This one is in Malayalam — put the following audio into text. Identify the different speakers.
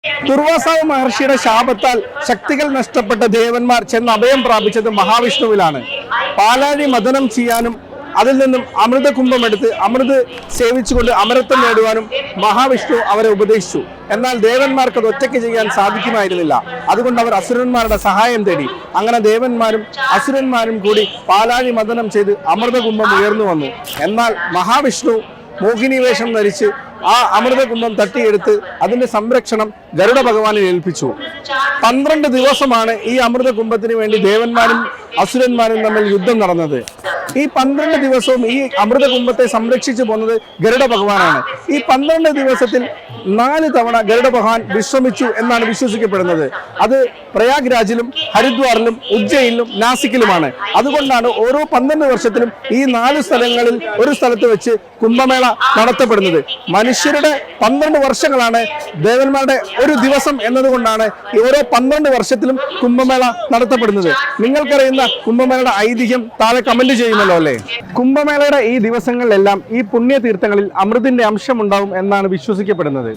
Speaker 1: ദുർവാസാവ് മഹർഷിയുടെ ശാപത്താൽ ശക്തികൾ നഷ്ടപ്പെട്ട ദേവന്മാർ ചെന്ന് അഭയം പ്രാപിച്ചത് മഹാവിഷ്ണുവിലാണ്. പാലാഴി മദനം ചെയ്യാനും അതിൽ നിന്നും അമൃതകുംഭമെടുത്ത് അമൃത് സേവിച്ചുകൊണ്ട് അമരത്വം നേടുവാനും മഹാവിഷ്ണു അവരെ ഉപദേശിച്ചു. എന്നാൽ ദേവന്മാർക്ക് അത് ഒറ്റയ്ക്ക് ചെയ്യാൻ സാധിക്കുമായിരുന്നില്ല. അതുകൊണ്ട് അവർ അസുരന്മാരുടെ സഹായം തേടി. അങ്ങനെ ദേവന്മാരും അസുരന്മാരും കൂടി പാലാഴി മദനം ചെയ്ത് അമൃതകുംഭം ഉയർന്നു വന്നു. എന്നാൽ മഹാവിഷ്ണു മോഹിനി വേഷം ധരിച്ച് ആ അമൃതകുംഭം തട്ടിയെടുത്ത് അതിന്റെ സംരക്ഷണം ഗരുഡ ഭഗവാനെ ഏൽപ്പിച്ചു. 12 ദിവസമാണ് ഈ അമൃതകുംഭത്തിന് വേണ്ടി ദേവന്മാരും അസുരന്മാരും തമ്മിൽ യുദ്ധം നടന്നത്. ഈ 12 ദിവസവും ഈ അമൃതകുംഭത്തെ സംരക്ഷിച്ചു പോകുന്നത് ഗരുഡ ഭഗവാനാണ്. ഈ 12 ദിവസത്തിൽ 4 തവണ ഗരുഡ ഭഗവാൻ വിശ്രമിച്ചു എന്നാണ് വിശ്വസിക്കപ്പെടുന്നത്. അത് പ്രയാഗ്രാജിലും ഹരിദ്വാറിലും ഉജ്ജയിലും നാസിക്കിലുമാണ്. അതുകൊണ്ടാണ് ഓരോ 12 വർഷത്തിലും ഈ 4 സ്ഥലങ്ങളിൽ ഒരു സ്ഥലത്ത് വെച്ച് കുംഭമേള നടത്തപ്പെടുന്നത്. മനുഷ്യരുടെ 12 വർഷങ്ങളാണ് ദേവന്മാരുടെ ഒരു ദിവസം എന്നതുകൊണ്ടാണ് ഈ ഓരോ 12 വർഷത്തിലും കുംഭമേള നടത്തപ്പെടുന്നത്. നിങ്ങൾക്കറിയുന്ന കുംഭമേളയുടെ ഐതിഹ്യം താഴെ കമന്റ് ചെയ്യുമല്ലോ അല്ലേ? കുംഭമേളയുടെ ഈ ദിവസങ്ങളിലെല്ലാം ഈ പുണ്യതീർത്ഥങ്ങളിൽ അമൃതിന്റെ അംശം ഉണ്ടാവും എന്നാണ് വിശ്വസിക്കപ്പെടുന്നത്.